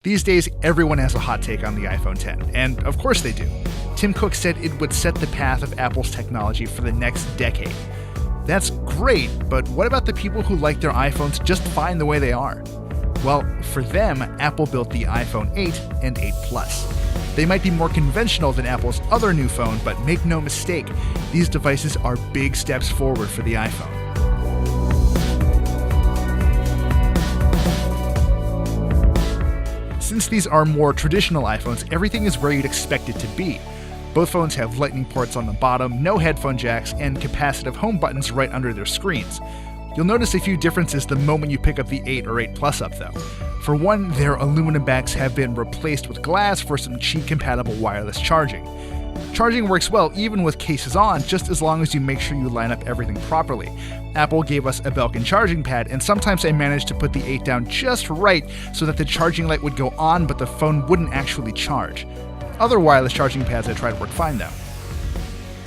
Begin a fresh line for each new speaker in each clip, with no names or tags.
These days, everyone has a hot take on the iPhone X, and of course they do. Tim Cook said it would set the path of Apple's technology for the next decade. That's great, but what about the people who like their iPhones just fine the way they are? Well, for them, Apple built the iPhone 8 and 8 Plus. They might be more conventional than Apple's other new phone, but make no mistake, these devices are big steps forward for the iPhone. Since these are more traditional iPhones, everything is where you'd expect it to be. Both phones have lightning ports on the bottom, no headphone jacks, and capacitive home buttons right under their screens. You'll notice a few differences the moment you pick up the 8 or 8 Plus up though. For one, their aluminum backs have been replaced with glass for some Qi-compatible wireless charging. Charging works well even with cases on, just as long as you make sure you line up everything properly. Apple gave us a Belkin charging pad, and sometimes I managed to put the 8 down just right so that the charging light would go on but the phone wouldn't actually charge. Other wireless charging pads I tried worked fine though.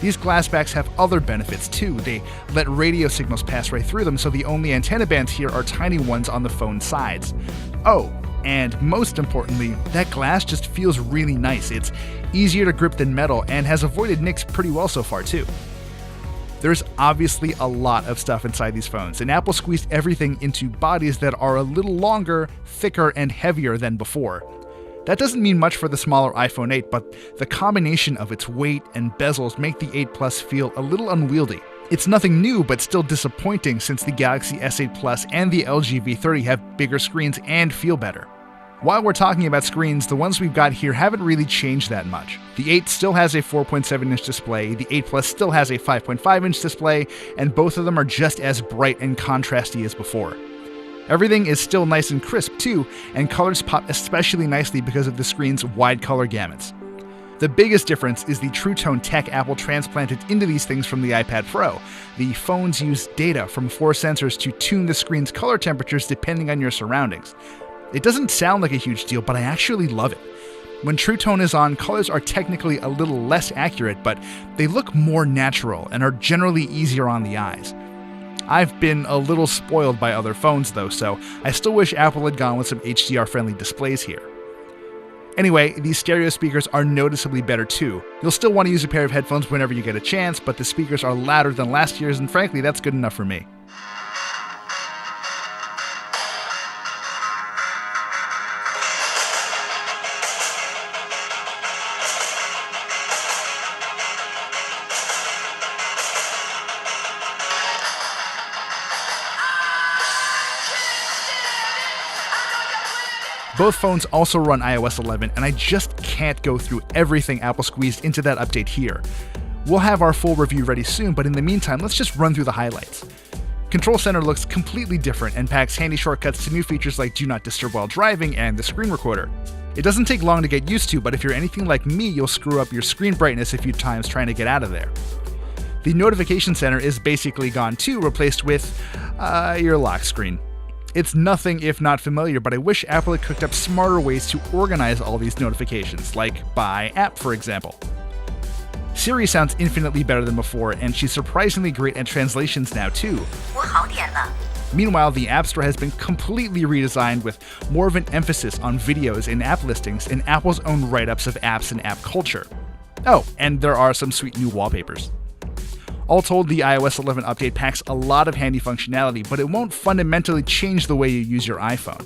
These glass backs have other benefits too. They let radio signals pass right through them, so the only antenna bands here are tiny ones on the phone sides. Oh, and most importantly, that glass just feels really nice. It's easier to grip than metal and has avoided nicks pretty well so far too. There's obviously a lot of stuff inside these phones, and Apple squeezed everything into bodies that are a little longer, thicker, and heavier than before. That doesn't mean much for the smaller iPhone 8, but the combination of its weight and bezels make the 8 Plus feel a little unwieldy. It's nothing new, but still disappointing since the Galaxy S8 Plus and the LG V30 have bigger screens and feel better. While we're talking about screens, the ones we've got here haven't really changed that much. The 8 still has a 4.7-inch display, the 8 Plus still has a 5.5-inch display, and both of them are just as bright and contrasty as before. Everything is still nice and crisp too, and colors pop especially nicely because of the screen's wide color gamuts. The biggest difference is the True Tone tech Apple transplanted into these things from the iPad Pro. The phones use data from 4 sensors to tune the screen's color temperatures depending on your surroundings. It doesn't sound like a huge deal, but I actually love it. When True Tone is on, colors are technically a little less accurate, but they look more natural and are generally easier on the eyes. I've been a little spoiled by other phones though, so I still wish Apple had gone with some HDR-friendly displays here. Anyway, these stereo speakers are noticeably better too. You'll still want to use a pair of headphones whenever you get a chance, but the speakers are louder than last year's, and frankly, that's good enough for me. Both phones also run iOS 11, and I just can't go through everything Apple squeezed into that update here. We'll have our full review ready soon, but in the meantime, let's just run through the highlights. Control Center looks completely different and packs handy shortcuts to new features like Do Not Disturb While Driving and the screen recorder. It doesn't take long to get used to, but if you're anything like me, you'll screw up your screen brightness a few times trying to get out of there. The Notification Center is basically gone too, replaced with your lock screen. It's nothing if not familiar, but I wish Apple had cooked up smarter ways to organize all these notifications, like by app, for example. Siri sounds infinitely better than before, and she's surprisingly great at translations now too. Meanwhile, the App Store has been completely redesigned with more of an emphasis on videos and app listings and Apple's own write-ups of apps and app culture. Oh, and there are some sweet new wallpapers. All told, the iOS 11 update packs a lot of handy functionality, but it won't fundamentally change the way you use your iPhone.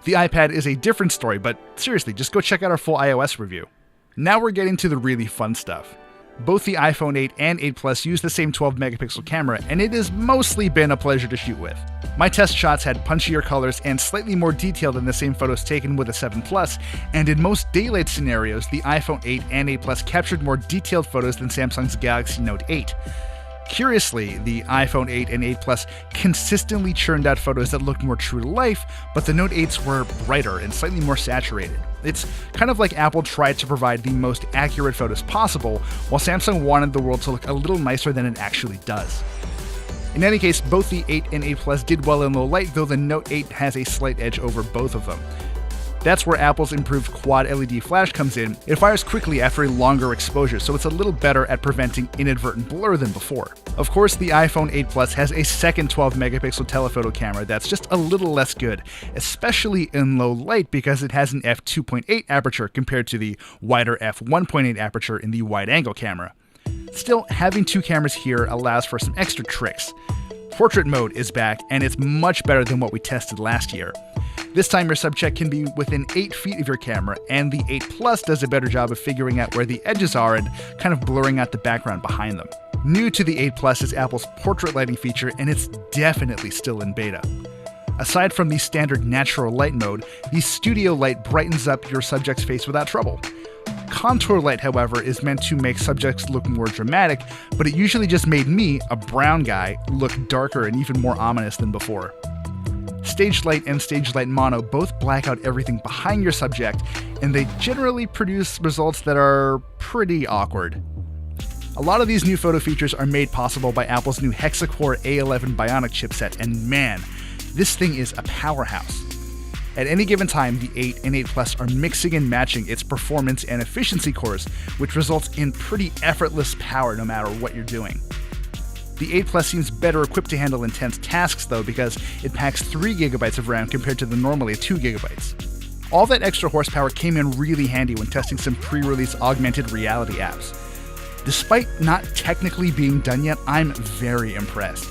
The iPad is a different story, but seriously, just go check out our full iOS review. Now we're getting to the really fun stuff. Both the iPhone 8 and 8 Plus use the same 12-megapixel camera, and it has mostly been a pleasure to shoot with. My test shots had punchier colors and slightly more detail than the same photos taken with a 7 Plus, and in most daylight scenarios, the iPhone 8 and 8 Plus captured more detailed photos than Samsung's Galaxy Note 8. Curiously, the iPhone 8 and 8 Plus consistently churned out photos that looked more true to life, but the Note 8s were brighter and slightly more saturated. It's kind of like Apple tried to provide the most accurate photos possible, while Samsung wanted the world to look a little nicer than it actually does. In any case, both the 8 and 8 Plus did well in low light, though the Note 8 has a slight edge over both of them. That's where Apple's improved quad LED flash comes in. It fires quickly after a longer exposure, so it's a little better at preventing inadvertent blur than before. Of course, the iPhone 8 Plus has a second 12-megapixel telephoto camera that's just a little less good, especially in low light because it has an f2.8 aperture compared to the wider f1.8 aperture in the wide-angle camera. Still, having two cameras here allows for some extra tricks. Portrait mode is back, and it's much better than what we tested last year. This time your subject can be within 8 feet of your camera, and the 8 Plus does a better job of figuring out where the edges are and kind of blurring out the background behind them. New to the 8 Plus is Apple's portrait lighting feature, and it's definitely still in beta. Aside from the standard natural light mode, the studio light brightens up your subject's face without trouble. Contour light, however, is meant to make subjects look more dramatic, but it usually just made me, a brown guy, look darker and even more ominous than before. Stage light and stage light mono both black out everything behind your subject, and they generally produce results that are pretty awkward. A lot of these new photo features are made possible by Apple's new hexa-core A11 Bionic chipset, and man, this thing is a powerhouse. At any given time, the 8 and 8 Plus are mixing and matching its performance and efficiency cores, which results in pretty effortless power no matter what you're doing. The 8 Plus seems better equipped to handle intense tasks though, because it packs 3 GB of RAM compared to the normally 2 GB. All that extra horsepower came in really handy when testing some pre-release augmented reality apps. Despite not technically being done yet, I'm very impressed.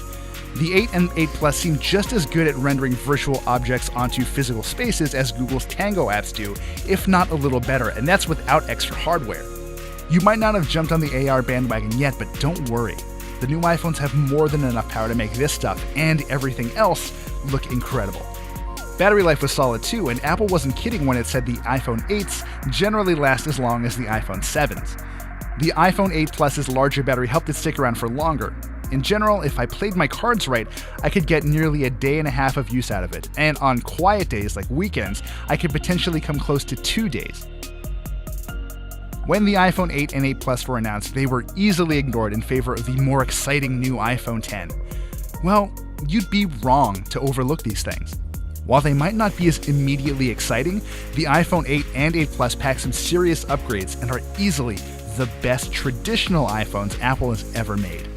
The 8 and 8 Plus seem just as good at rendering virtual objects onto physical spaces as Google's Tango apps do, if not a little better, and that's without extra hardware. You might not have jumped on the AR bandwagon yet, but don't worry. The new iPhones have more than enough power to make this stuff and everything else look incredible. Battery life was solid too, and Apple wasn't kidding when it said the iPhone 8s generally last as long as the iPhone 7s. The iPhone 8 Plus's larger battery helped it stick around for longer. In general, if I played my cards right, I could get nearly a day and a half of use out of it, and on quiet days like weekends, I could potentially come close to 2 days. When the iPhone 8 and 8 Plus were announced, they were easily ignored in favor of the more exciting new iPhone 10. Well, you'd be wrong to overlook these things. While they might not be as immediately exciting, the iPhone 8 and 8 Plus pack some serious upgrades and are easily the best traditional iPhones Apple has ever made.